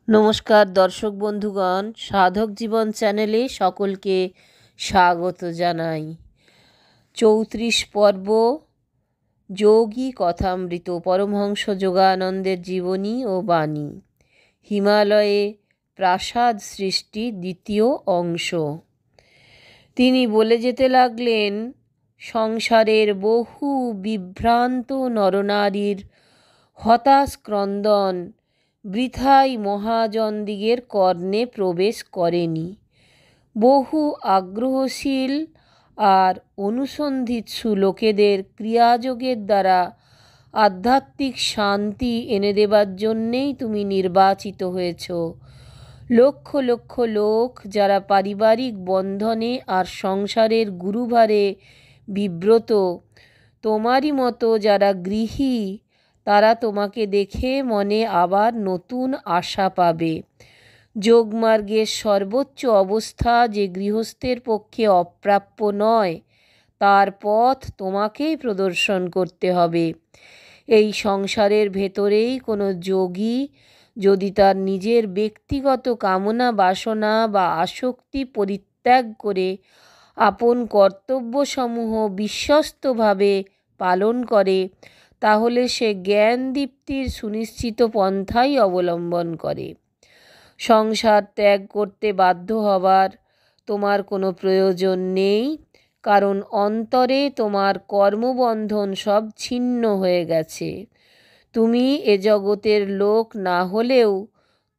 নমস্কার দর্শক বন্ধুগণ, সাধক জীবন চ্যানেলে সকলকে স্বাগত জানাই। ৩৪ পর্ব যোগী কথামৃত, পরমহংস যোগানন্দের জীবনী ও বাণী, হিমালয়ে প্রাসাদ সৃষ্টি, দ্বিতীয় অংশ। তিনি বলে যেতে লাগলেন, সংসারের বহু বিভ্রান্ত নরনারীর হতাশ ক্রন্দন বৃথাই মহাজনদিগের কর্ণে প্রবেশ করেনি। বহু আগ্রহশীল আর অনুসন্ধিৎসু লোকেদের ক্রিয়াযোগের দ্বারা আধ্যাত্মিক শান্তি এনে দেবার জন্যেই তুমি নির্বাচিত হয়েছ। লক্ষ লক্ষ লোক যারা পারিবারিক বন্ধনে আর সংসারের গুরুভারে বিব্রত, তোমারই মতো যারা গৃহী, তারা তোমাকে দেখে মনে আবার নতুন আশা পাবে। যোগমার্গের সর্বোচ্চ অবস্থা যে গৃহস্থের পক্ষে অপ্রাপ্য নয়, তার পথ তোমাকেই প্রদর্শন করতে হবে। এই সংসারের ভেতরেই কোনো যোগী যদি তার নিজের ব্যক্তিগত কামনা বাসনা বা আসক্তি পরিত্যাগ করে আপন কর্তব্যসমূহ বিশ্বস্তভাবে পালন করে, তাহলে সে জ্ঞান দীপ্তির সুনিশ্চিত পন্থাই অবলম্বন করে। সংসার ত্যাগ করতে বাধ্য হবার তোমার কোনো প্রয়োজন নেই, কারণ অন্তরে তোমার কর্মবন্ধন সব ছিন্ন হয়ে গেছে। তুমি এ জগতের লোক না হলেও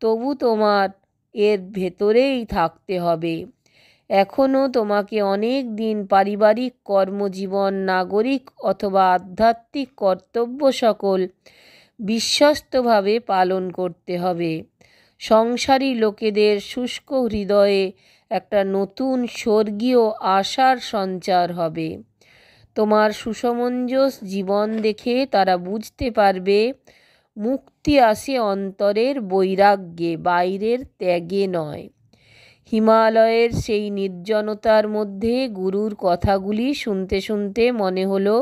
তবু তোমার এর ভেতরেই থাকতে হবে। এখনও তোমাকে অনেক দিন পারিবারিক কর্মজীবন, নাগরিক অথবা আধ্যাত্মিক কর্তব্য সকল বিশ্বস্তভাবে পালন করতে হবে। সংসারী লোকেদের শুষ্ক হৃদয়ে একটা নতুন স্বর্গীয় আশার সঞ্চার হবে। তোমার সুসমঞ্জস জীবন দেখে তারা বুঝতে পারবে মুক্তি আসে অন্তরের বৈরাগ্যে, বাইরের ত্যাগে নয়। হিমালয়ের সেই নির্জনতার মধ্যে গুরুর কথাগুলি শুনতে শুনতে মনে হলো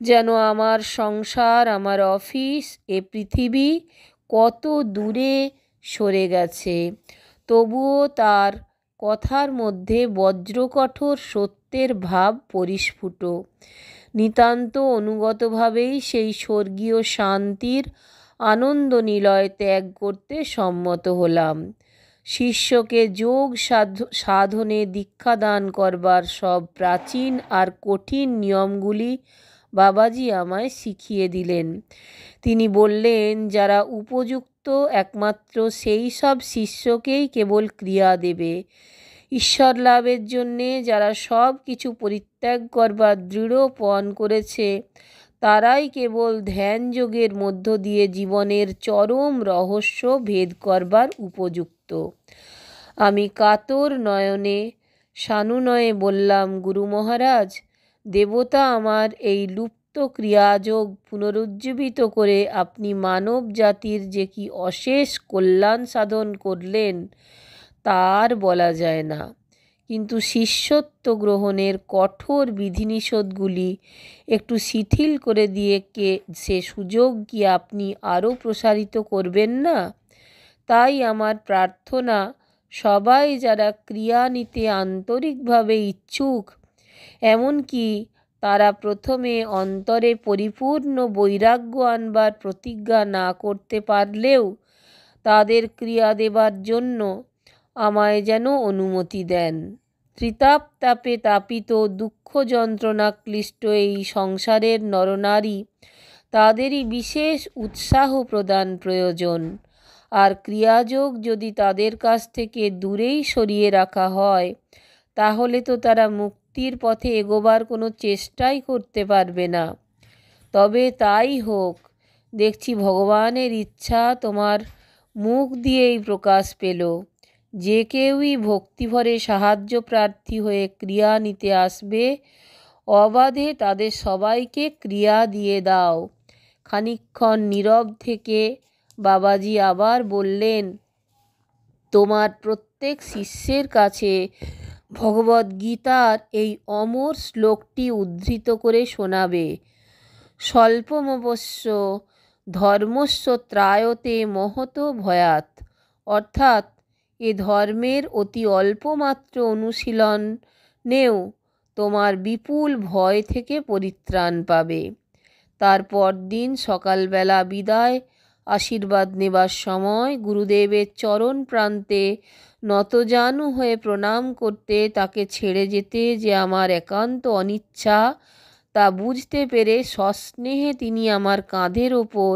যেন আমার সংসার, আমার অফিস, এ পৃথিবী কত দূরে সরে গেছে। তবুও তার কথার মধ্যে বজ্রকঠোর সত্যের ভাব পরিস্ফুট। নিতান্ত অনুগতভাবেই সেই স্বর্গীয় শান্তির আনন্দ নিলয় ত্যাগ করতে সম্মত হলাম। শিষ্যকে যোগ সাধনে দীক্ষাদান করবার সব প্রাচীন আর কঠিন নিয়মগুলি বাবাজি আমায় শিখিয়ে দিলেন। তিনি বললেন, যারা উপযুক্ত একমাত্র সেই সব শিষ্যকেই কেবল ক্রিয়া দেবে। ঈশ্বর লাভের জন্যে যারা সব কিছু পরিত্যাগ করবার দৃঢ় পণ করেছে, তারাই কেবল ধ্যান যোগের মধ্য দিয়ে জীবনের চরম রহস্য ভেদ করবার উপযুক্ত। আমি কাতর নয়নে সানুনয়ে বললাম, গুরু মহারাজ, দেবতা আমার এই লুপ্ত ক্রিয়াযোগ পুনরুজ্জীবিত করে আপনি মানব জাতির যে কি অশেষ কল্যাণ সাধন করলেন তার বলা যায় না। কিন্তু শিষ্যত্ব গ্রহণের কঠোর বিধিনিষেধগুলি একটু শিথিল করে দিয়ে সে সুযোগ কি আপনি আরও প্রসারিত করবেন না? তাই আমার প্রার্থনা, সবাই যারা ক্রিয়া নিতে আন্তরিকভাবে ইচ্ছুক, এমনকি তারা প্রথমে অন্তরে পরিপূর্ণ বৈরাগ্য আনবার প্রতিজ্ঞা না করতে পারলেও তাদের ক্রিয়া দেবার জন্য আমায় যেন অনুমতি দেন। ত্রিতাপ তাপে তাপিত, দুঃখ যন্ত্রণা ক্লিষ্ট এই সংসারের নরনারী, তাদেরই বিশেষ উৎসাহ প্রদান প্রয়োজন। আর ক্রিয়াযোগ যদি তাদের কাছ থেকে দূরেই সরিয়ে রাখা হয়, তাহলে তো তারা মুক্তির পথে এগোবার কোনো চেষ্টাই করতে পারবে না। তবে তাই হোক, দেখছি ভগবানের ইচ্ছা তোমার মুখ দিয়েই প্রকাশ পেল। যে কেউই ভক্তিভরে সাহায্য প্রার্থী হয়ে ক্রিয়া নিতে আসবে, অবাধে তাদের সবাইকে ক্রিয়া দিয়ে দাও। খানিকক্ষণ নীরব থেকে বাবাজি আবার বললেন, তোমার প্রত্যেক শিষ্যের কাছে ভগবদ্গীতার এই অমর শ্লোকটি উদ্ধৃত করে শোনাবে। স্বল্পমবশ্য ধর্মস্য ত্রায়তে মহতো ভয়াৎ। অর্থাৎ এ ধর্মের অতি অল্পমাত্র অনুশীলনেও তোমার বিপুল ভয় থেকে পরিত্রাণ পাবে। তারপর দিন সকালবেলা বিদায় আশীর্বাদ নেবার সময় গুরুদেবের চরণ প্রান্তে নতজানু হয়ে প্রণাম করতে, তাকে ছেড়ে যেতে যে আমার একান্ত অনিচ্ছা তা বুঝতে পেরে সস্নেহে তিনি আমার কাঁধের ওপর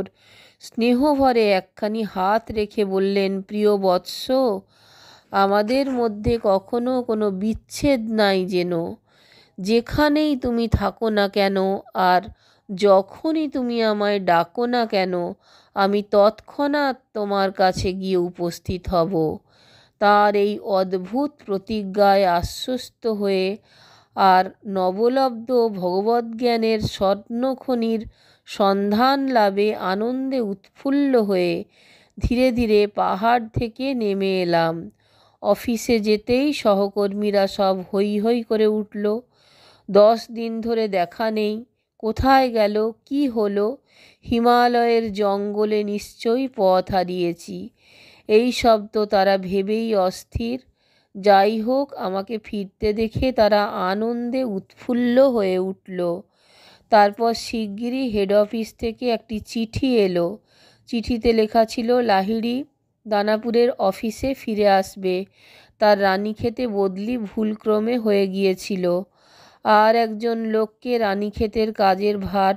স্নেহভরে একখানি হাত রেখে বললেন, প্রিয় বৎস, আমাদের মধ্যে কখনো কোনো বিচ্ছেদ নাই যেন। যেখানেই তুমি থাকো না কেন আর যখনই তুমি আমায় ডাকো না কেন, আমি তৎক্ষণাৎ তোমার কাছে গিয়ে উপস্থিত হব। তার এই অদ্ভুত প্রতিজ্ঞায় আশ্বস্ত হয়ে আর নবলব্ধ ভগবদ্জ্ঞানের স্বর্ণখনির সন্ধান লাভে আনন্দে উৎফুল্ল হয়ে ধীরে ধীরে পাহাড় থেকে নেমে এলাম। অফিসে যেতেই সহকর্মীরা সব হৈ হৈ করে উঠল। 10 দিন ধরে দেখা নেই, কোথায় গেল, কি হলো? হিমালয়ের জঙ্গলে নিশ্চয়ই পথ হারিয়েছি, এই সব তো তারা ভেবেই অস্থির। যাই হোক, আমাকে ফিরতে দেখে তারা আনন্দে উৎফুল্ল হয়ে উঠল। তারপর শিগগিরই হেড অফিস থেকে একটি চিঠি এলো। চিঠিতে লেখা ছিল, লাহিড়ী দানাপুরের অফিসে ফিরে আসবে। তার রানীক্ষেতে বদলি ভুলক্রমে হয়ে গিয়েছিল, আর একজন লোককে রানীক্ষেতের কাজের ভার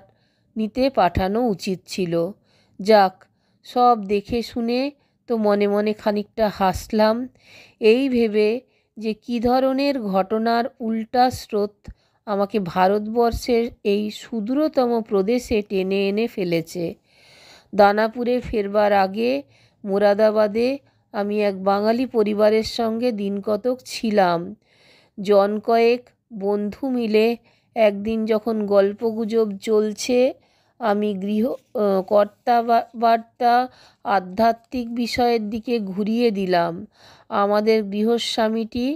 নিতে পাঠানো উচিত ছিল। যাক, সব দেখে শুনে তো মনে মনে খানিকটা হাসলাম, এই ভেবে যে কী ধরনের ঘটনার উল্টা স্রোত আমাকে ভারতবর্ষের এই সুদূরতম প্রদেশে টেনে এনে ফেলেছে। দানাপুরে ফেরবার আগে মোরাদাবাদে আমি এক বাঙালি পরিবারের সঙ্গে দিনকতক ছিলাম। জন কয়েক বন্ধু মিলে একদিন যখন গল্পগুজব চলছে, আমি কর্তাবার্তা আধ্যাত্মিক বিষয়ের দিকে ঘুরিয়ে দিলাম। আমাদের গৃহস্বামীটি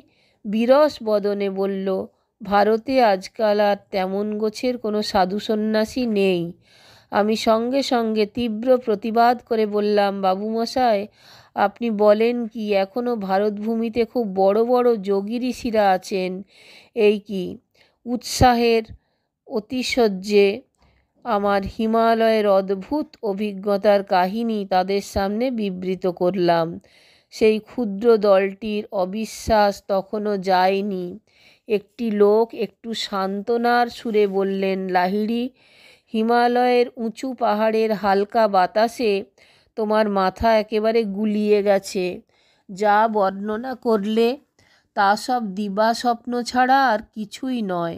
বিরস বদনে বলল, ভারতে আজকাল আর তেমন গোছের কোনো সাধু সন্ন্যাসী নেই। আমি সঙ্গে সঙ্গে তীব্র প্রতিবাদ করে বললাম, বাবুমশাই, আপনি বলেন কি? এখনও ভারতভূমিতে খুব বড় বড় যোগী ঋষিরা আছেন। এই কি? উৎসাহের অতিশয্যে আমার হিমালয়ের অদ্ভুত অভিজ্ঞতার কাহিনী তাদের সামনে বিবৃত করলাম। সেই ক্ষুদ্র দলটির অবিশ্বাস তখনও যায়নি। একটি লোক একটু সান্ত্বনার সুরে বললেন, লাহিড়ী, হিমালয়ের উঁচু পাহাড়ের হালকা বাতাসে তোমার মাথা একেবারে গুলিয়ে গেছে। যা বর্ণনা করলে তা সব দিবা স্বপ্ন ছাড়া আর কিছুই নয়।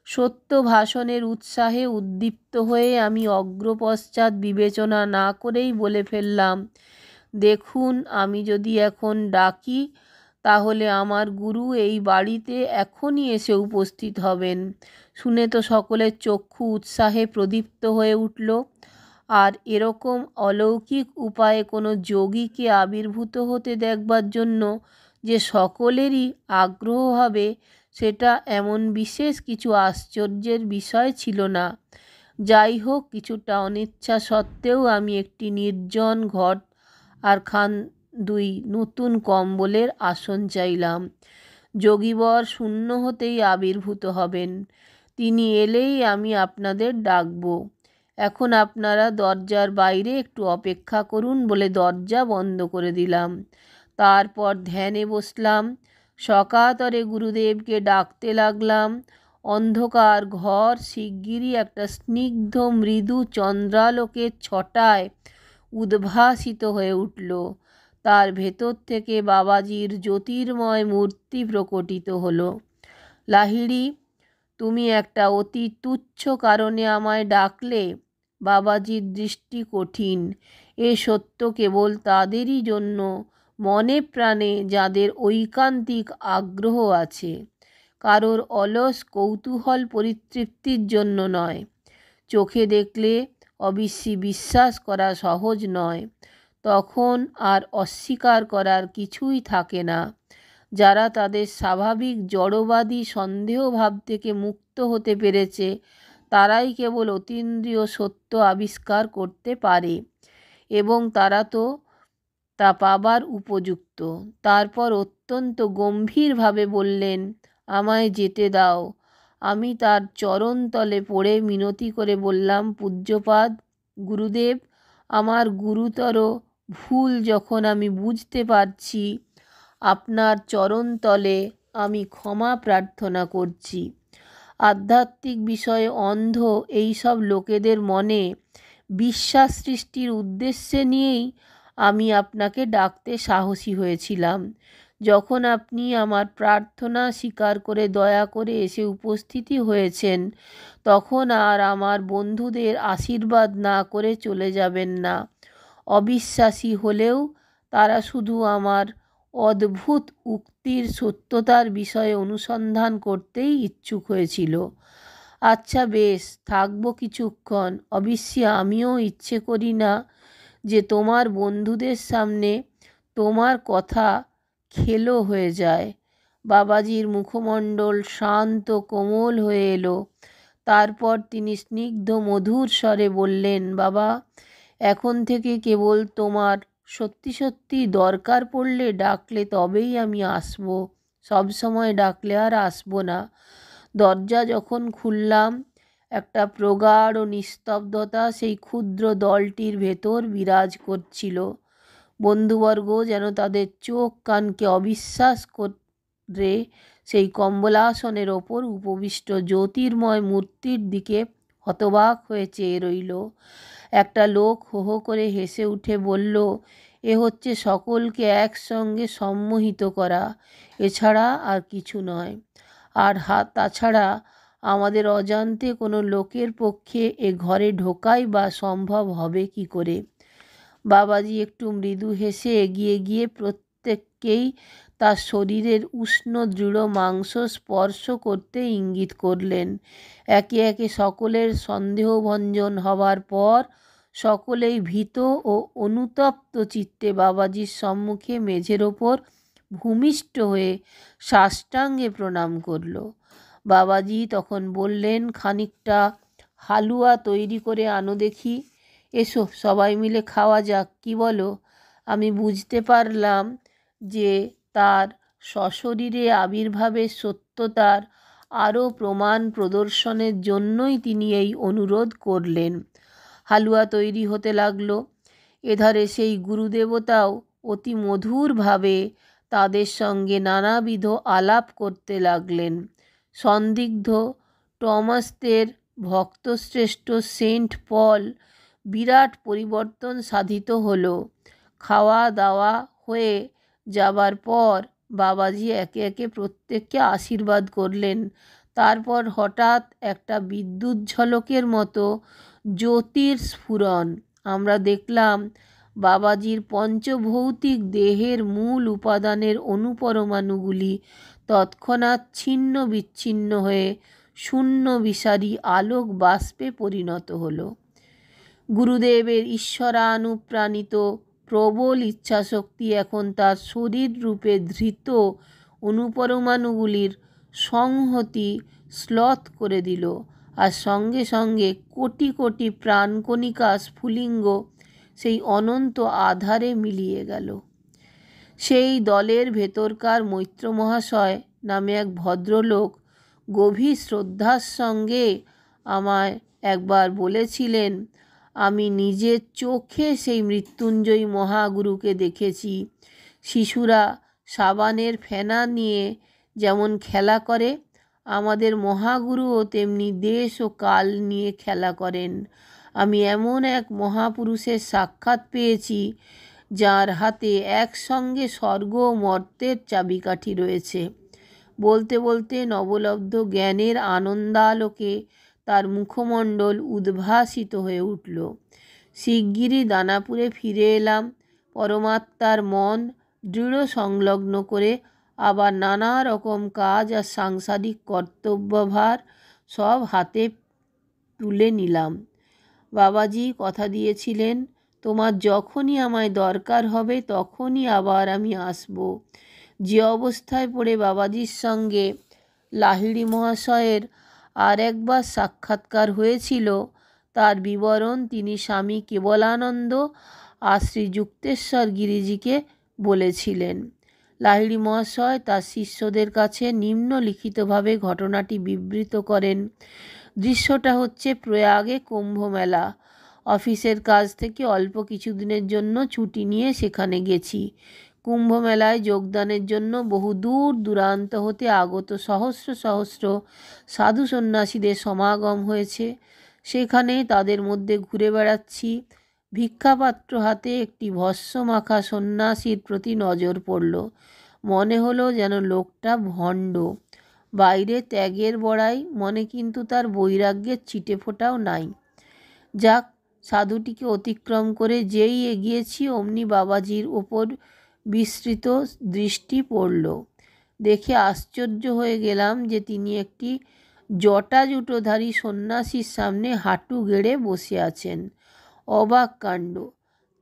সত্য ভাষণের উৎসাহে উদ্দীপ্ত হয়ে আমি অগ্রপশ্চাৎ বিবেচনা না করেই বলে ফেললাম, দেখুন, আমি যদি এখন ডাকি তাহলে আমার গুরু এই বাড়িতে এখনই এসে উপস্থিত হবেন। শুনে তো সকলের চক্ষু উৎসাহে প্রদীপ্ত হয়ে উঠল। আর এরকম অলৌকিক উপায়ে কোনো যোগীকে আবির্ভূত হতে দেখবার জন্য যে সকলেরই আগ্রহ হবে, সেটা এমন বিশেষ কিছু আশ্চর্যের বিষয় ছিল না। যাই হোক, কিছুটা অনিচ্ছা সত্ত্বেও আমি একটি নির্জন ঘট আর দুই নতুন কম্বলের আসন চাইলাম। যোগীবর শূন্য হতেই আবির্ভূত হবেন। তিনি এলেই আমি আপনাদের ডাকব। এখন আপনারা দরজার বাইরে একটু অপেক্ষা করুন বলে দরজা বন্ধ করে দিলাম। তারপর ধ্যানে বসলাম। সকাতরে গুরুদেবকে ডাকতে লাগলাম। অন্ধকার ঘর শিগগিরই একটা স্নিগ্ধ মৃদু চন্দ্রালোকের ছটায় উদ্ভাসিত হয়ে উঠল। তার ভেতর থেকে বাবাজির জ্যোতির্ময় মূর্তি প্রকটিত হলো। লাহিড়ী, তুমি একটা অতি তুচ্ছ কারণে আমায় ডাকলে। বাবাজির দৃষ্টি কঠিন। এ সত্য কেবল তাদেরই জন্য মনে প্রাণে যাদের ঐকান্তিক আগ্রহ আছে, কারোর অলস কৌতূহল পরিতৃপ্তির জন্য নয়। চোখে দেখলে অবশ্যি বিশ্বাস করা সহজ নয়, তখন আর অস্বীকার করার কিছুই থাকে না। যারা তাদের স্বাভাবিক জড়বাদী সন্দেহভাব থেকে মুক্ত হতে পেরেছে, তারাই কেবল অতীন্দ্রিয় সত্য আবিষ্কার করতে পারে, এবং তারা তো তা পাবার উপযুক্ত। তারপর অত্যন্ত গম্ভীরভাবে বললেন, আমায় যেতে দাও। আমি তার চরণতলে পড়ে মিনতি করে বললাম, পূজ্যপাদ গুরুদেব, আমার গুরুতর ভুল যখন আমি বুঝতে পারছি, আপনার চরণতলে আমি ক্ষমা প্রার্থনা করছি। আধ্যাত্মিক বিষয়ে অন্ধ এই সব লোকেদের মনে বিশ্বাস সৃষ্টির উদ্দেশ্যে নিয়েই আমি আপনাকে ডাকতে সাহসী হয়েছিলাম। যখন আপনি আমার প্রার্থনা স্বীকার করে দয়া করে এসে উপস্থিতি হয়েছেন, তখন আর আমার বন্ধুদের আশীর্বাদ না করে চলে যাবেন না। অবিশ্বাসী হলেও তারা শুধু আমার অদ্ভুত উক্তির সত্যতার বিষয়ে অনুসন্ধান করতেই ইচ্ছুক হয়েছিল। আচ্ছা বেশ, থাকবো কিছুক্ষণ। অবশ্যই আমিও ইচ্ছে করি না যে তোমার বন্ধুদের সামনে তোমার কথা খেলো হয়ে যায়। বাবাজির মুখমণ্ডল শান্ত কোমল হয়ে এলো। তারপর তিনি স্নিগ্ধ মধুর স্বরে বললেন, বাবা, এখন থেকে কেবল তোমার সত্যি সত্যি দরকার পড়লে ডাকলে তবেই আমি আসব। সব সময় ডাকলে আর আসবো না। দরজা যখন খুললাম, একটা প্রগাঢ় নিস্তব্ধতা সেই ক্ষুদ্র দলটির ভেতর বিরাজ করছিল। বন্ধুবর্গ যেন তাদের চোখ কানকে অবিশ্বাস করে সেই কম্বলাসনের ওপর উপবিষ্ট জ্যোতির্ময় মূর্তির দিকে হতবাক হয়ে চেয়ে রইল। একটা লোক হো হো করে হেসে উঠে বলল, এ হচ্ছে সকলকে একসঙ্গে সম্মোহিত করা, এছাড়া আর কিছু নয়। আর তাছাড়া আমাদের অজান্তে কোনো লোকের পক্ষে এ ঘরে ঢোকাই বা সম্ভব হবে কি করে? বাবাজি একটু মৃদু হেসে এগিয়ে গিয়ে প্রত্যেককেই তার শরীরের উষ্ণ দৃঢ় মাংস স্পর্শ করতে ইঙ্গিত করলেন। একে একে সকলের সন্দেহভঞ্জন হবার পর সকলেই ভীত ও অনুতপ্ত চিত্তে বাবাজির সম্মুখে মেঝের ওপর ভূমিষ্ঠ হয়ে সাষ্টাঙ্গে প্রণাম করল। বাবাজি তখন বললেন, খানিকটা হালুয়া তৈরি করে আনো দেখি। এসো, সবাই মিলে খাওয়া যাক, কি বলো? আমি বুঝতে পারলাম যে তার সশরীরে আবির্ভাবের সত্যতার আরও প্রমাণ প্রদর্শনের জন্যই তিনি এই অনুরোধ করলেন। হালুয়া তৈরি হতে লাগলো। এধারে সেই গুরুদেবতাও অতি মধুরভাবে তাদের সঙ্গে নানাবিধ আলাপ করতে লাগলেন। সন্দিগ্ধ টমাসদের ভক্তশ্রেষ্ঠ সেন্ট পল বিরাট পরিবর্তন সাধিত হলো। খাওয়া দাওয়া হয়ে যাবার পর বাবাজি একে একে প্রত্যেককে আশীর্বাদ করলেন। তারপর হঠাৎ একটা বিদ্যুৎ ঝলকের মতো জ্যোতির স্ফুরণ। আমরা দেখলাম বাবাজির পঞ্চভৌতিক দেহের মূল উপাদানের অণুপরমাণুগুলি তৎক্ষণাৎ ছিন্ন বিচ্ছিন্ন হয়ে শূন্য বিসারী আলোক বাষ্পে পরিণত হলো। গুরুদেবের ঈশ্বরানুপ্রাণিত প্রবল ইচ্ছাশক্তি এখন তার শরীর রূপে ধৃত অণুপরমাণুগুলির সংহতি শ্লথ করে দিল, আর সঙ্গে সঙ্গে কোটি কোটি প্রাণকণিকা স্ফুলিঙ্গ সেই অনন্ত আধারে মিলিয়ে গেল। সেই দলের ভেতরকার মৈত্র মহাশয় নামে এক ভদ্রলোক গভীর শ্রদ্ধার সঙ্গে আমায় একবার বলেছিলেন, আমি নিজের চোখে সেই মৃত্যুঞ্জয়ী মহাগুরুকে দেখেছি। শিশুরা সাবানের ফেনা নিয়ে যেমন খেলা করে, আমাদের মহাগুরুও তেমনি দেশ ও কাল নিয়ে খেলা করেন। আমি এমন এক মহাপুরুষের সাক্ষাৎ পেয়েছি যার হাতে একসঙ্গে স্বর্গ ও মর্তের চাবিকাঠি রয়েছে। বলতে বলতে নবলব্ধ জ্ঞানের আনন্দালোকে তার মুখমণ্ডল উদ্ভাসিত হয়ে উঠল। শিগগিরই দানাপুরে ফিরে এলাম। পরমাত্মার মন দৃঢ় সংলগ্ন করে আবার নানা রকম কাজ আর সাংসারিক কর্তব্যভার সব হাতে তুলে নিলাম। বাবাজি কথা দিয়েছিলেন, তোমার যখনই আমায় দরকার হবে তখনই আবার আমি আসব। যে অবস্থায় পড়ে বাবাজির সঙ্গে লাহিড়ী মহাশয়ের আর একবার সাক্ষাৎকার হয়েছিল তার বিবরণ তিনি স্বামী কেবলানন্দ আর শ্রীযুক্তেশ্বর গিরিজিকে বলেছিলেন। লাহিড়ী মহাশয় তার শিষ্যদের কাছে নিম্নলিখিতভাবে ঘটনাটি বিবৃত করেন। দৃশ্যটা হচ্ছে প্রয়াগে কুম্ভ মেলা। অফিসের কাজ থেকে অল্প কিছুদিনের জন্য ছুটি নিয়ে সেখানে গেছি। কুম্ভ মেলায় যোগদানের জন্য বহু দূর দূরান্ত হতে আগত সহস্র সহস্র সাধু সন্ন্যাসীদের সমাগম হয়েছে। সেখানে তাদের মধ্যে ঘুরে বেড়াচ্ছি। ভিক্ষাপাত্র হাতে একটি ভস্ম মাখা সন্ন্যাসীর প্রতি নজর পড়ল। মনে হলো যেন লোকটা ভণ্ড। বাইরে ত্যাগের বড়াই, মনে কিন্তু তার বৈরাগ্যের চিটেফোঁটাও নাই। যাক, সাধুটিকে অতিক্রম করে যেই এগিয়েছি অমনি বাবাজির ওপর বিস্তৃত দৃষ্টি পড়ল। দেখে আশ্চর্য হয়ে গেলাম যে তিনি একটি জটাজুটোধারী সন্ন্যাসীর সামনে হাঁটু গেড়ে বসে আছেন। অবাক কাণ্ড।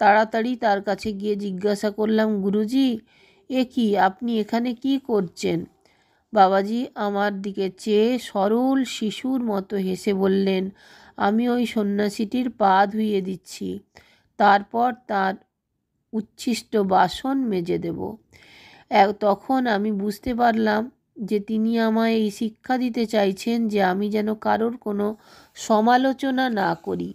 তাড়াতাড়ি তার কাছে গিয়ে জিজ্ঞাসা করলাম, গুরুজি, এ কি, আপনি এখানে কি করছেন? বাবাজি আমার দিকে চেয়ে সরল শিশুর মতো হেসে বললেন, আমি ওই সন্ন্যাসীটির পা ধুইয়ে দিচ্ছি, তারপর তার উচ্ছিষ্ট বাসন মেজে দেব। তখন আমি বুঝতে পারলাম যে তিনি আমায় এই শিক্ষা দিতে চাইছেন যে আমি যেন কারোর কোনো সমালোচনা না করি,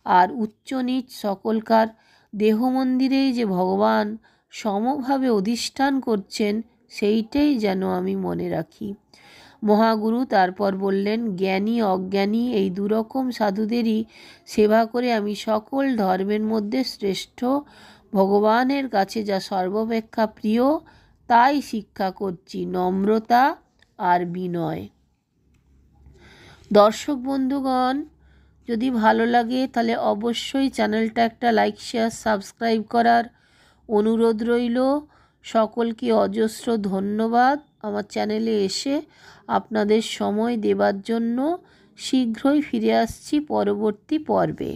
আর উচ্চ নীচ সকলকার দেহমন্দিরেই যে ভগবান সমভাবে অধিষ্ঠান করছেন সেইটাই যেন আমি মনে রাখি। মহাগুরু তারপর বললেন, জ্ঞানী অজ্ঞানী এই দুরকম সাধুদেরই সেবা করে আমি সকল ধর্মের মধ্যে শ্রেষ্ঠ ভগবানের কাছে যা সর্বাপেক্ষা প্রিয় তাই শিক্ষা করছি, নম্রতা আর বিনয়। দর্শক বন্ধুগণ, যদি ভালো লাগে তাহলে অবশ্যই চ্যানেলটা একটা লাইক শেয়ার সাবস্ক্রাইব করার অনুরোধ রইল। সকলকে অজস্র ধন্যবাদ আমার চ্যানেলে এসে আপনাদের সময় দেবার জন্য। শীঘ্রই ফিরে আসছি পরবর্তী পর্বে।